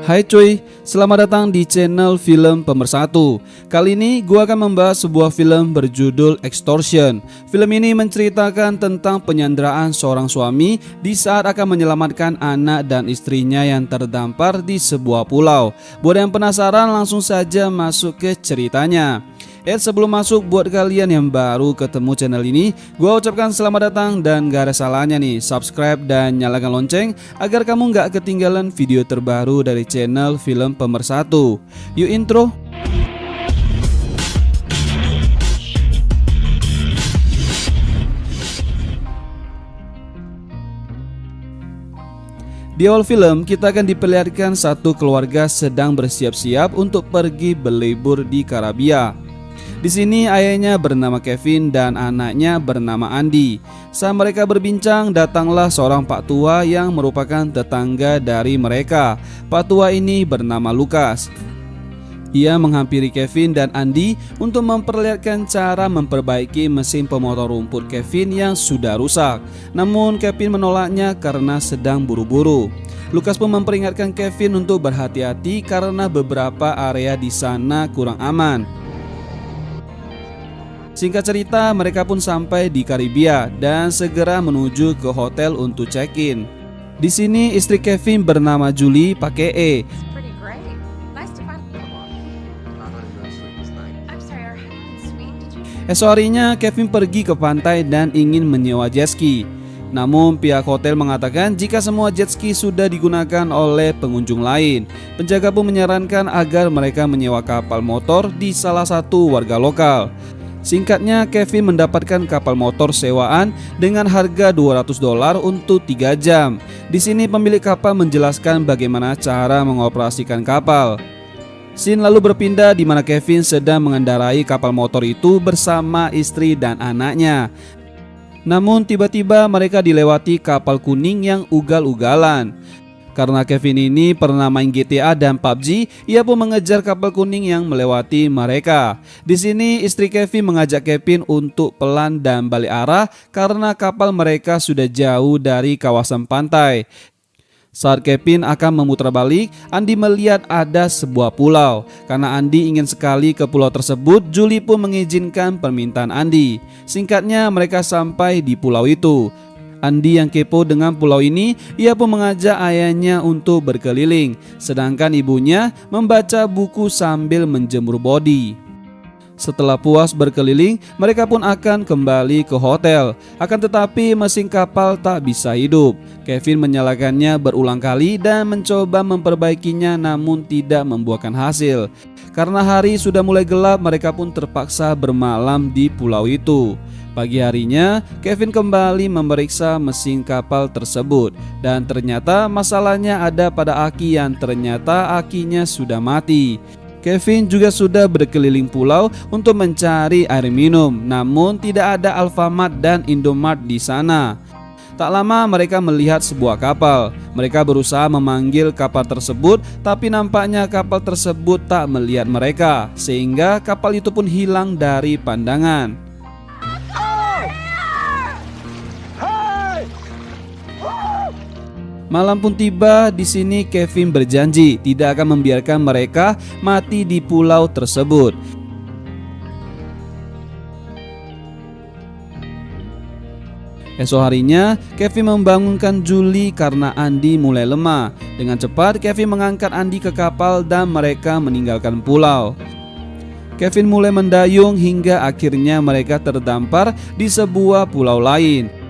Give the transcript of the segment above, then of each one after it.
Hai cuy, selamat datang di channel Film Pemersatu. Kali ini gua akan membahas sebuah film berjudul Extortion. Film ini menceritakan tentang penyanderaan seorang suami di saat akan menyelamatkan anak dan istrinya yang terdampar di sebuah pulau. Buat yang penasaran, langsung saja masuk ke ceritanya. Sebelum masuk, buat kalian yang baru ketemu channel ini, gua ucapkan selamat datang dan gak ada salahnya nih subscribe dan nyalakan lonceng agar kamu gak ketinggalan video terbaru dari channel Film Pemersatu. Yuk intro. Di awal film, kita akan diperlihatkan satu keluarga sedang bersiap-siap untuk pergi berlibur di Karibia. Di sini ayahnya bernama Kevin dan anaknya bernama Andy. Saat mereka berbincang, datanglah seorang pak tua yang merupakan tetangga dari mereka. Pak tua ini bernama Lucas. Ia menghampiri Kevin dan Andy untuk memperlihatkan cara memperbaiki mesin pemotor rumput Kevin yang sudah rusak. Namun Kevin menolaknya karena sedang buru-buru. Lucas pun memperingatkan Kevin untuk berhati-hati karena beberapa area di sana kurang aman. Singkat cerita, mereka pun sampai di Karibia dan segera menuju ke hotel untuk check-in. Di sini istri Kevin bernama Julie pakai E. Esok harinya Kevin pergi ke pantai dan ingin menyewa jet ski. Namun pihak hotel mengatakan jika semua jet ski sudah digunakan oleh pengunjung lain. Penjaga pun menyarankan agar mereka menyewa kapal motor di salah satu warga lokal. Singkatnya, Kevin mendapatkan kapal motor sewaan dengan harga $200 untuk 3 jam. Di sini pemilik kapal menjelaskan bagaimana cara mengoperasikan kapal. Scene lalu berpindah di mana Kevin sedang mengendarai kapal motor itu bersama istri dan anaknya. Namun tiba-tiba mereka dilewati kapal kuning yang ugal-ugalan. Karena Kevin ini pernah main GTA dan PUBG, ia pun mengejar kapal kuning yang melewati mereka. Di sini istri Kevin mengajak Kevin untuk pelan dan balik arah karena kapal mereka sudah jauh dari kawasan pantai. Saat Kevin akan memutar balik, Andy melihat ada sebuah pulau. Karena Andy ingin sekali ke pulau tersebut, Julie pun mengizinkan permintaan Andy. Singkatnya, mereka sampai di pulau itu. Andy yang kepo dengan pulau ini, ia pun mengajak ayahnya untuk berkeliling, sedangkan ibunya membaca buku sambil menjemur bodi. Setelah puas berkeliling, mereka pun akan kembali ke hotel. Akan tetapi mesin kapal tak bisa hidup. Kevin menyalakannya berulang kali dan mencoba memperbaikinya, namun tidak membuahkan hasil. Karena hari sudah mulai gelap, mereka pun terpaksa bermalam di pulau itu. Pagi harinya, Kevin kembali memeriksa mesin kapal tersebut dan ternyata masalahnya ada pada aki yang ternyata akinya sudah mati. Kevin juga sudah berkeliling pulau untuk mencari air minum, namun tidak ada Alfamart dan Indomart di sana. Tak lama mereka melihat sebuah kapal. Mereka berusaha memanggil kapal tersebut, tapi nampaknya kapal tersebut tak melihat mereka, sehingga kapal itu pun hilang dari pandangan. Malam pun tiba. Di sini Kevin berjanji tidak akan membiarkan mereka mati di pulau tersebut. Esok harinya, Kevin membangunkan Julie karena Andy mulai lemah. Dengan cepat, Kevin mengangkat Andy ke kapal dan mereka meninggalkan pulau. Kevin mulai mendayung hingga akhirnya mereka terdampar di sebuah pulau lain.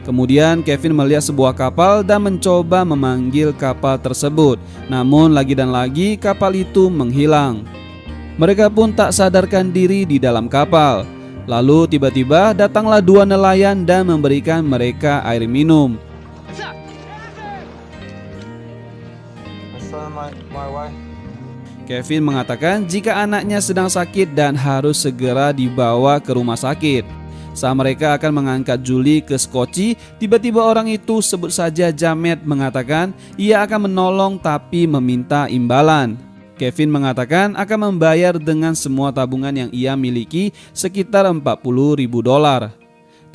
Kemudian Kevin melihat sebuah kapal dan mencoba memanggil kapal tersebut. Namun lagi dan lagi kapal itu menghilang. Mereka pun tak sadarkan diri di dalam kapal. Lalu tiba-tiba datanglah 2 nelayan dan memberikan mereka air minum. Kevin mengatakan jika anaknya sedang sakit dan harus segera dibawa ke rumah sakit. Saat mereka akan mengangkat Julie ke skoci, tiba-tiba orang itu, sebut saja Jamet, mengatakan ia akan menolong tapi meminta imbalan. Kevin mengatakan akan membayar dengan semua tabungan yang ia miliki, sekitar $40.000.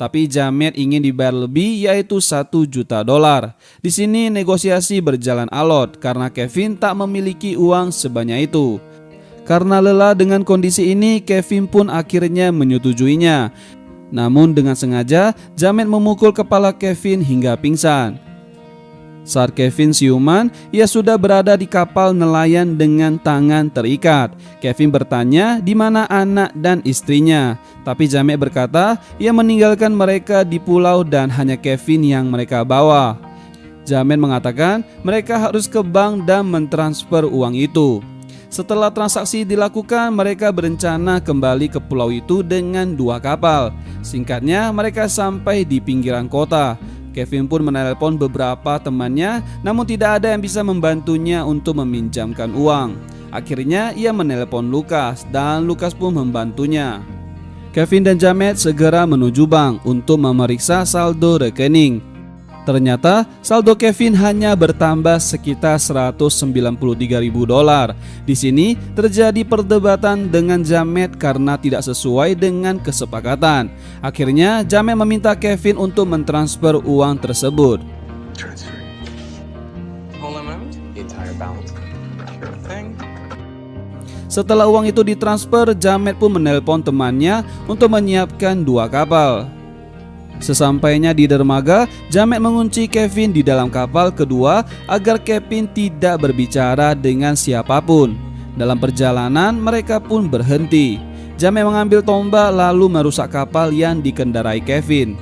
tapi Jamet ingin dibayar lebih, yaitu 1 juta dolar. Di sini negosiasi berjalan alot karena Kevin tak memiliki uang sebanyak itu. Karena lelah dengan kondisi ini, Kevin pun akhirnya menyetujuinya. Namun dengan sengaja, Jamet memukul kepala Kevin hingga pingsan. Saat Kevin siuman, ia sudah berada di kapal nelayan dengan tangan terikat. Kevin bertanya di mana anak dan istrinya, tapi Jamet berkata ia meninggalkan mereka di pulau dan hanya Kevin yang mereka bawa. Jamet mengatakan mereka harus ke bank dan mentransfer uang itu. Setelah transaksi dilakukan, mereka berencana kembali ke pulau itu dengan 2 kapal. Singkatnya, mereka sampai di pinggiran kota. Kevin pun menelepon beberapa temannya, namun tidak ada yang bisa membantunya untuk meminjamkan uang. Akhirnya ia menelepon Lucas dan Lucas pun membantunya. Kevin dan Jamet segera menuju bank untuk memeriksa saldo rekening. Ternyata saldo Kevin hanya bertambah sekitar 193.000 dolar. Di sini terjadi perdebatan dengan Jamet karena tidak sesuai dengan kesepakatan. Akhirnya Jamet meminta Kevin untuk mentransfer uang tersebut. Setelah uang itu ditransfer, Jamet pun menelpon temannya untuk menyiapkan 2 kapal. Sesampainya di dermaga, Jamet mengunci Kevin di dalam kapal kedua agar Kevin tidak berbicara dengan siapapun. Dalam perjalanan, mereka pun berhenti. Jamet mengambil tombak lalu merusak kapal yang dikendarai Kevin.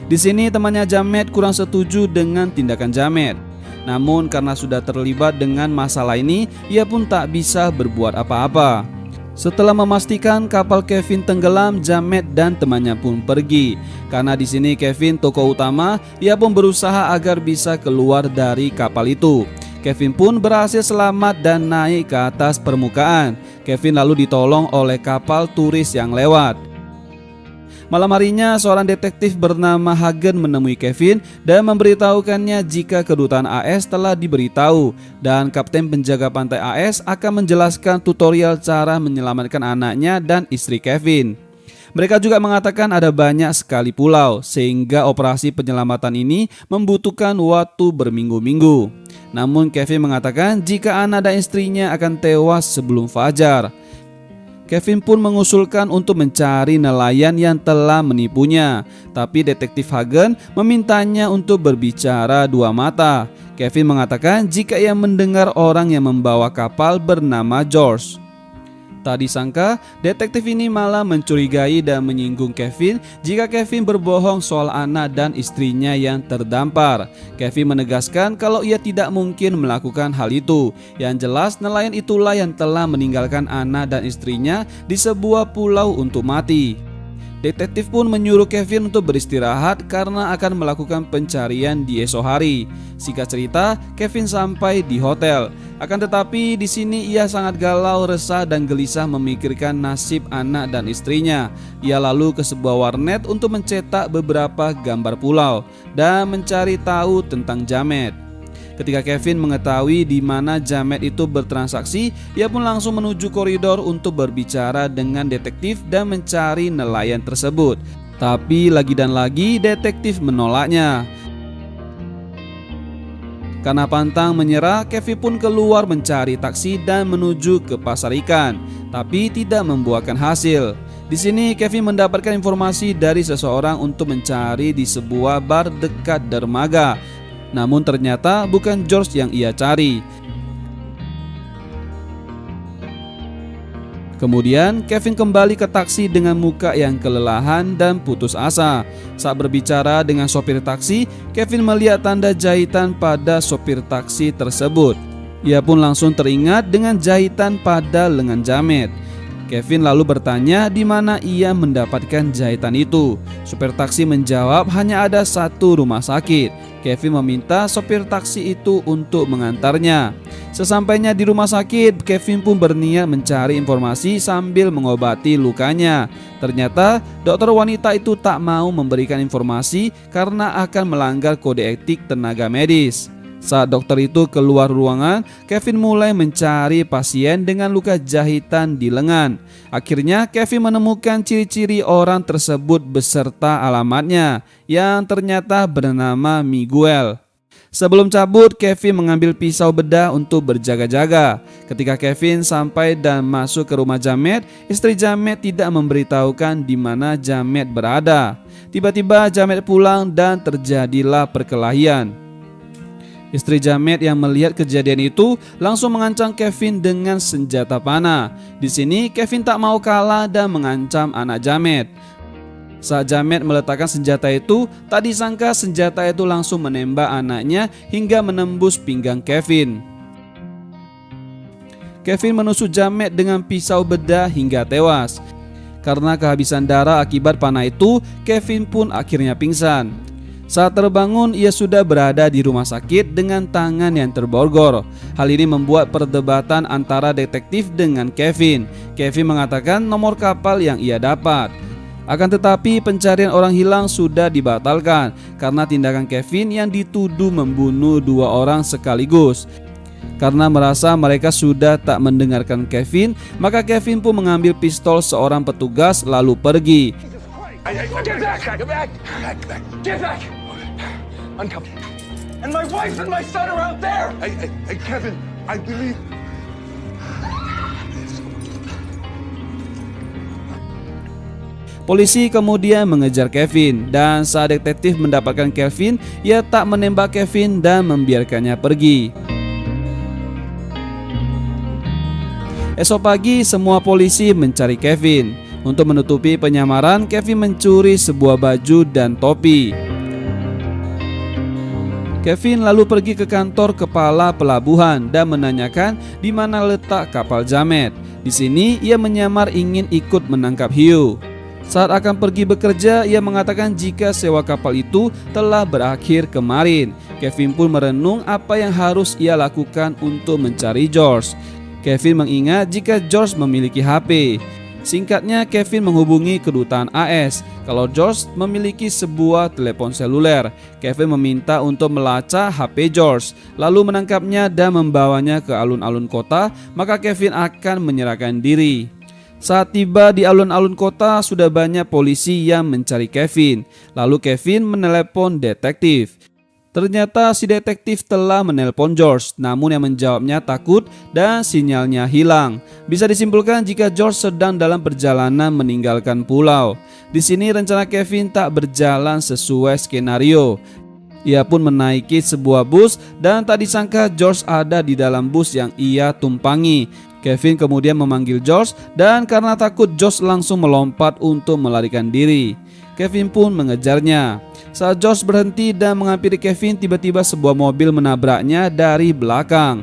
Di sini temannya Jamet kurang setuju dengan tindakan Jamet. Namun karena sudah terlibat dengan masalah ini, ia pun tak bisa berbuat apa-apa. Setelah memastikan kapal Kevin tenggelam, Jamet dan temannya pun pergi. Karena di sini Kevin tokoh utama, ia pun berusaha agar bisa keluar dari kapal itu. Kevin pun berhasil selamat dan naik ke atas permukaan. Kevin lalu ditolong oleh kapal turis yang lewat. Malam harinya, seorang detektif bernama Hagen menemui Kevin dan memberitahukannya jika kedutaan AS telah diberitahu dan kapten penjaga pantai AS akan menjelaskan tutorial cara menyelamatkan anaknya dan istri Kevin. Mereka juga mengatakan ada banyak sekali pulau sehingga operasi penyelamatan ini membutuhkan waktu berminggu-minggu. Namun Kevin mengatakan jika anak dan istrinya akan tewas sebelum fajar. Kevin pun mengusulkan untuk mencari nelayan yang telah menipunya, tapi detektif Hagen memintanya untuk berbicara 2 mata. Kevin mengatakan jika ia mendengar orang yang membawa kapal bernama George. Tak disangka, detektif ini malah mencurigai dan menyinggung Kevin jika Kevin berbohong soal anak dan istrinya yang terdampar. Kevin menegaskan kalau ia tidak mungkin melakukan hal itu. Yang jelas, nelayan itulah yang telah meninggalkan anak dan istrinya di sebuah pulau untuk mati. Detektif pun menyuruh Kevin untuk beristirahat karena akan melakukan pencarian di esok hari. Singkat cerita, Kevin sampai di hotel. Akan tetapi di sini ia sangat galau, resah dan gelisah memikirkan nasib anak dan istrinya. Ia lalu ke sebuah warnet untuk mencetak beberapa gambar pulau dan mencari tahu tentang Jamet. Ketika Kevin mengetahui di mana Jamet itu bertransaksi, ia pun langsung menuju koridor untuk berbicara dengan detektif dan mencari nelayan tersebut. Tapi lagi dan lagi detektif menolaknya. Karena pantang menyerah, Kevin pun keluar mencari taksi dan menuju ke pasar ikan, tapi tidak membuahkan hasil. Di sini Kevin mendapatkan informasi dari seseorang untuk mencari di sebuah bar dekat dermaga. Namun ternyata bukan George yang ia cari. Kemudian Kevin kembali ke taksi dengan muka yang kelelahan dan putus asa. Saat berbicara dengan sopir taksi, Kevin melihat tanda jahitan pada sopir taksi tersebut. Ia pun langsung teringat dengan jahitan pada lengan Jamet. Kevin lalu bertanya di mana ia mendapatkan jahitan itu. Sopir taksi menjawab hanya ada satu rumah sakit. Kevin meminta sopir taksi itu untuk mengantarnya. Sesampainya di rumah sakit, Kevin pun berniat mencari informasi sambil mengobati lukanya. Ternyata dokter wanita itu tak mau memberikan informasi karena akan melanggar kode etik tenaga medis. Saat dokter itu keluar ruangan, Kevin mulai mencari pasien dengan luka jahitan di lengan. Akhirnya Kevin menemukan ciri-ciri orang tersebut beserta alamatnya yang ternyata bernama Miguel. Sebelum cabut, Kevin mengambil pisau bedah untuk berjaga-jaga. Ketika Kevin sampai dan masuk ke rumah Jamet, istri Jamet tidak memberitahukan di mana Jamet berada. Tiba-tiba Jamet pulang dan terjadilah perkelahian. Istri Jamet yang melihat kejadian itu langsung mengancam Kevin dengan senjata panah. Di sini Kevin tak mau kalah dan mengancam anak Jamet. Saat Jamet meletakkan senjata itu, tak disangka senjata itu langsung menembak anaknya hingga menembus pinggang Kevin. Kevin menusuk Jamet dengan pisau bedah hingga tewas. Karena kehabisan darah akibat panah itu, Kevin pun akhirnya pingsan. Saat terbangun, ia sudah berada di rumah sakit dengan tangan yang terborgol. Hal ini membuat perdebatan antara detektif dengan Kevin. Kevin mengatakan nomor kapal yang ia dapat. Akan tetapi pencarian orang hilang sudah dibatalkan karena tindakan Kevin yang dituduh membunuh 2 orang sekaligus. Karena merasa mereka sudah tak mendengarkan Kevin, maka Kevin pun mengambil pistol seorang petugas lalu pergi. Polisi kemudian mengejar Kevin dan saat detektif mendapatkan Kevin, ia tak menembak Kevin dan membiarkannya pergi. Esok pagi semua polisi mencari Kevin. Untuk menutupi penyamaran, Kevin mencuri sebuah baju dan topi. Kevin lalu pergi ke kantor kepala pelabuhan dan menanyakan di mana letak kapal Jamet. Di sini ia menyamar ingin ikut menangkap hiu. Saat akan pergi bekerja, ia mengatakan jika sewa kapal itu telah berakhir kemarin. Kevin pun merenung apa yang harus ia lakukan untuk mencari George. Kevin mengingat jika George memiliki HP. Singkatnya, Kevin menghubungi kedutaan AS. Kalau George memiliki sebuah telepon seluler, Kevin meminta untuk melacak HP George, lalu menangkapnya dan membawanya ke alun-alun kota, maka Kevin akan menyerahkan diri. Saat tiba di alun-alun kota, sudah banyak polisi yang mencari Kevin. Lalu Kevin menelepon detektif. Ternyata si detektif telah menelpon George, namun yang menjawabnya takut dan sinyalnya hilang. Bisa disimpulkan jika George sedang dalam perjalanan meninggalkan pulau. Di sini rencana Kevin tak berjalan sesuai skenario. Ia pun menaiki sebuah bus dan tak disangka George ada di dalam bus yang ia tumpangi. Kevin kemudian memanggil George dan karena takut George langsung melompat untuk melarikan diri. Kevin pun mengejarnya. Saat George berhenti dan menghampiri Kevin, tiba-tiba sebuah mobil menabraknya dari belakang.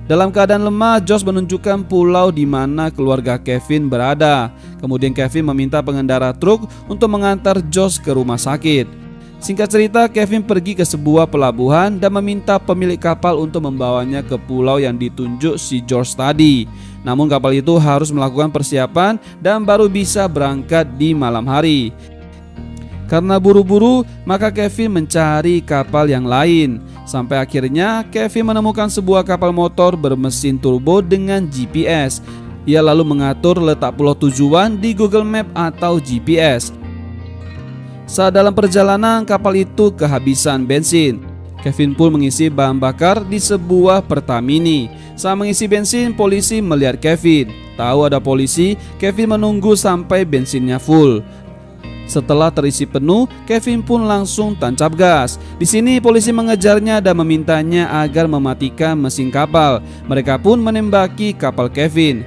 Dalam keadaan lemah, George menunjukkan pulau di mana keluarga Kevin berada. Kemudian Kevin meminta pengendara truk untuk mengantar George ke rumah sakit. Singkat cerita, Kevin pergi ke sebuah pelabuhan dan meminta pemilik kapal untuk membawanya ke pulau yang ditunjuk si George tadi. Namun kapal itu harus melakukan persiapan dan baru bisa berangkat di malam hari. Karena buru-buru, maka Kevin mencari kapal yang lain. Sampai akhirnya Kevin menemukan sebuah kapal motor bermesin turbo dengan GPS. Ia lalu mengatur letak pulau tujuan di Google Map atau GPS. Saat dalam perjalanan, kapal itu kehabisan bensin. Kevin pun mengisi bahan bakar di sebuah Pertamini. Saat mengisi bensin, polisi melihat Kevin. Tahu ada polisi, Kevin menunggu sampai bensinnya full. Setelah terisi penuh, Kevin pun langsung tancap gas. Di sini polisi mengejarnya dan memintanya agar mematikan mesin kapal. Mereka pun menembaki kapal Kevin.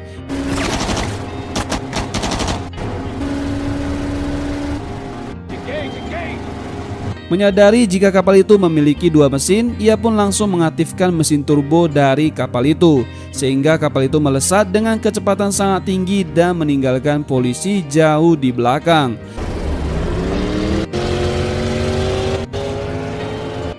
Menyadari jika kapal itu memiliki 2 mesin, ia pun langsung mengaktifkan mesin turbo dari kapal itu, sehingga kapal itu melesat dengan kecepatan sangat tinggi dan meninggalkan polisi jauh di belakang.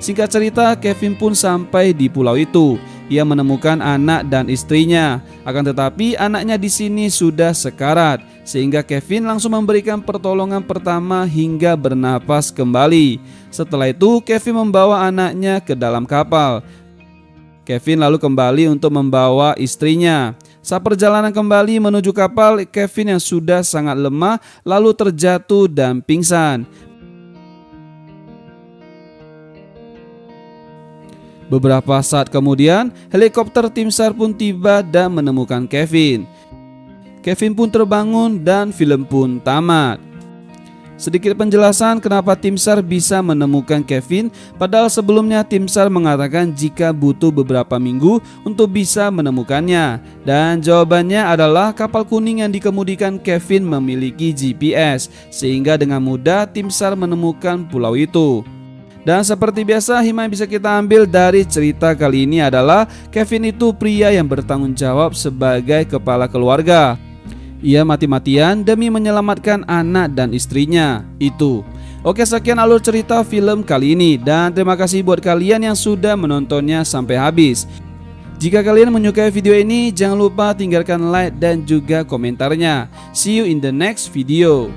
Singkat cerita, Kevin pun sampai di pulau itu. ia menemukan anak dan istrinya. Akan tetapi anaknya di sini sudah sekarat, sehingga Kevin langsung memberikan pertolongan pertama hingga bernapas kembali. Setelah itu Kevin membawa anaknya ke dalam kapal. Kevin lalu kembali untuk membawa istrinya. Saat perjalanan kembali menuju kapal, Kevin yang sudah sangat lemah lalu terjatuh dan pingsan. Beberapa saat kemudian, helikopter tim SAR pun tiba dan menemukan Kevin. Kevin pun terbangun dan film pun tamat. Sedikit penjelasan kenapa tim SAR bisa menemukan Kevin, padahal sebelumnya tim SAR mengatakan jika butuh beberapa minggu untuk bisa menemukannya. Dan jawabannya adalah kapal kuning yang dikemudikan Kevin memiliki GPS, sehingga dengan mudah tim SAR menemukan pulau itu. Dan seperti biasa, hikmah yang bisa kita ambil dari cerita kali ini adalah Kevin itu pria yang bertanggung jawab sebagai kepala keluarga. Ia mati-matian demi menyelamatkan anak dan istrinya itu. Oke, sekian alur cerita film kali ini, dan terima kasih buat kalian yang sudah menontonnya sampai habis. Jika kalian menyukai video ini, jangan lupa tinggalkan like dan juga komentarnya. See you in the next video.